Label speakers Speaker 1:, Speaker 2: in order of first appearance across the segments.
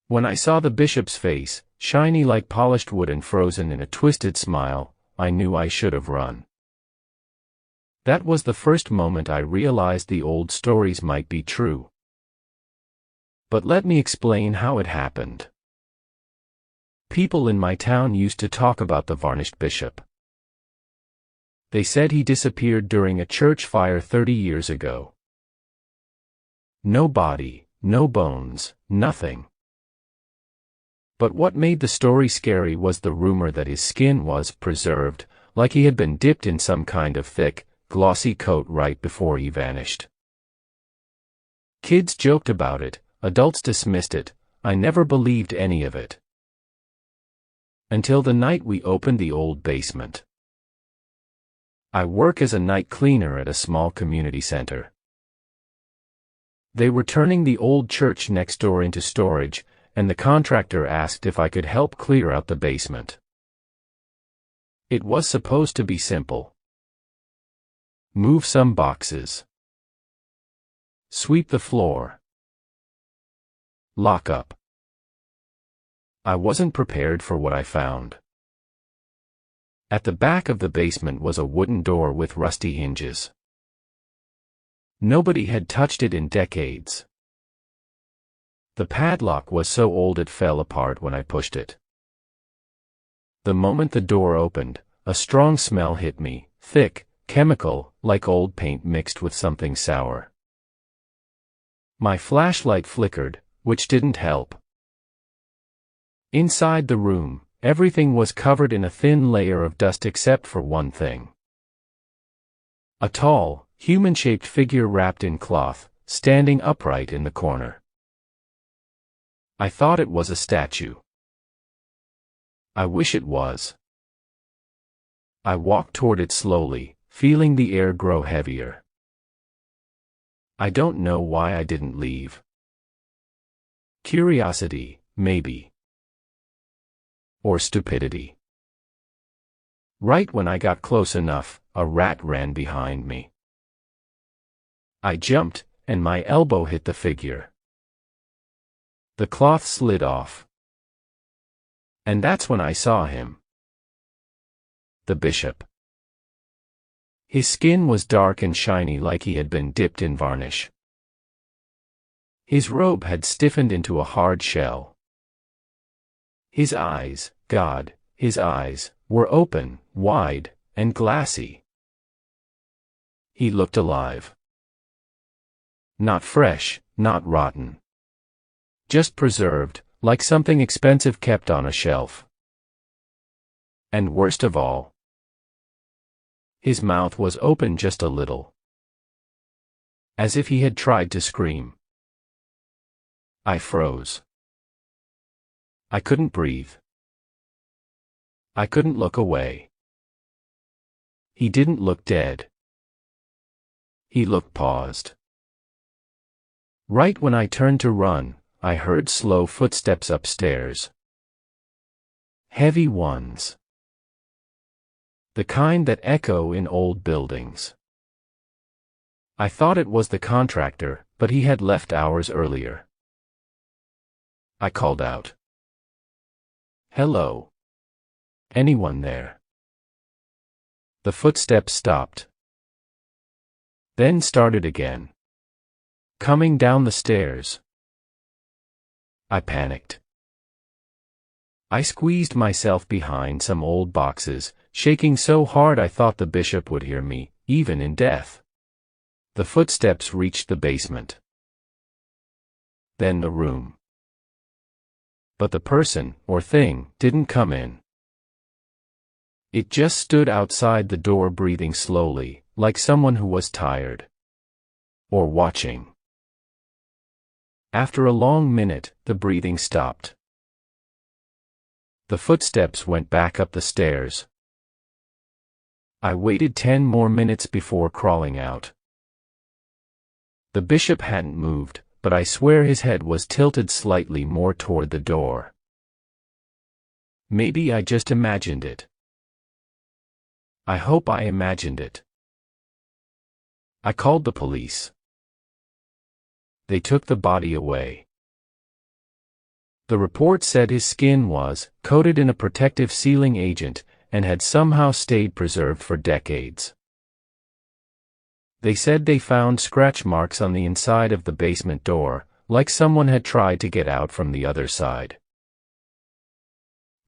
Speaker 1: When I saw the bishop's face, shiny like polished wood and frozen in a twisted smile, I knew I should have run. That was the first moment I realized the old stories might be true. But let me explain how it happened. People in my town used to talk about the varnished bishop. They said he disappeared during a church fire 30 years ago. No body, no bones, nothing. But what made the story scary was the rumor that his skin was preserved, like he had been dipped in some kind of thick, glossy coat right before he vanished. Kids joked about it, adults dismissed it. I never believed any of it. Until the night we opened the old basement. I work as a night cleaner at a small community center. They were turning the old church next door into storage, and the contractor asked if I could help clear out the basement. It was supposed to be simple. Move some boxes. Sweep the floor. Lock up. I wasn't prepared for what I found. At the back of the basement was a wooden door with rusty hinges. Nobody had touched it in decades. The padlock was so old it fell apart when I pushed it. The moment the door opened, a strong smell hit me, thick, chemical, like old paint mixed with something sour. My flashlight flickered, which didn't help. Inside the room, everything was covered in a thin layer of dust except for one thing. A tall, human-shaped figure wrapped in cloth, standing upright in the corner. I thought it was a statue. I wish it was. I walked toward it slowly, feeling the air grow heavier. I don't know why I didn't leave. Curiosity, maybe. Or stupidity. Right when I got close enough, a rat ran behind me. I jumped, and my elbow hit the figure. The cloth slid off. And that's when I saw him. The bishop. His skin was dark and shiny like he had been dipped in varnish. His robe had stiffened into a hard shell. His eyes, God, his eyes, were open, wide, and glassy. He looked alive. Not fresh, not rotten. Just preserved, like something expensive kept on a shelf. And worst of all, his mouth was open just a little. As if he had tried to scream. I froze. I couldn't breathe. I couldn't look away. He didn't look dead. He looked paused. Right when I turned to run, I heard slow footsteps upstairs. Heavy ones. The kind that echo in old buildings. I thought it was the contractor, but he had left hours earlier. I called out. Hello. Anyone there? The footsteps stopped. Then started again. Coming down the stairs. I panicked. I squeezed myself behind some old boxes, shaking so hard I thought the bishop would hear me, even in death. The footsteps reached the basement. Then the room. But the person, or thing, didn't come in. It just stood outside the door breathing slowly, like someone who was tired. Or watching. After a long minute, the breathing stopped. The footsteps went back up the stairs. I waited 10 more minutes before crawling out. The bishop hadn't moved, but I swear his head was tilted slightly more toward the door. Maybe I just imagined it. I hope I imagined it. I called the police. They took the body away. The report said his skin was coated in a protective sealing agent and had somehow stayed preserved for decades. They said they found scratch marks on the inside of the basement door, like someone had tried to get out from the other side.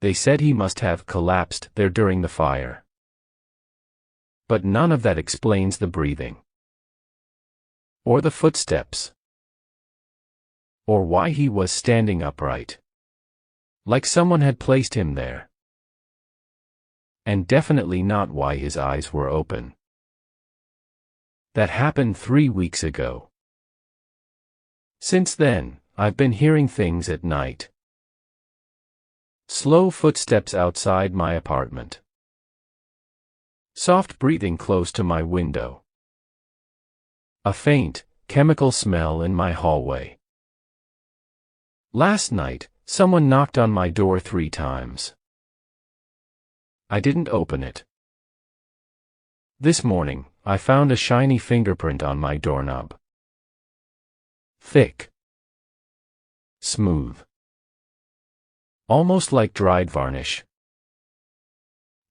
Speaker 1: They said he must have collapsed there during the fire. But none of that explains the breathing, or the footsteps, or why he was standing upright, like someone had placed him there. And definitely not why his eyes were open. That happened 3 weeks ago. Since then, I've been hearing things at night. Slow footsteps outside my apartment. Soft breathing close to my window. A faint, chemical smell in my hallway. Last night, someone knocked on my door 3 times. I didn't open it. This morning, I found a shiny fingerprint on my doorknob. Thick. Smooth. Almost like dried varnish.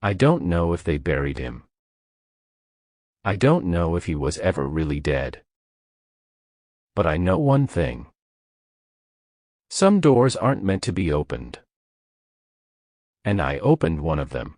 Speaker 1: I don't know if they buried him. I don't know if he was ever really dead. But I know one thing. Some doors aren't meant to be opened. And I opened one of them.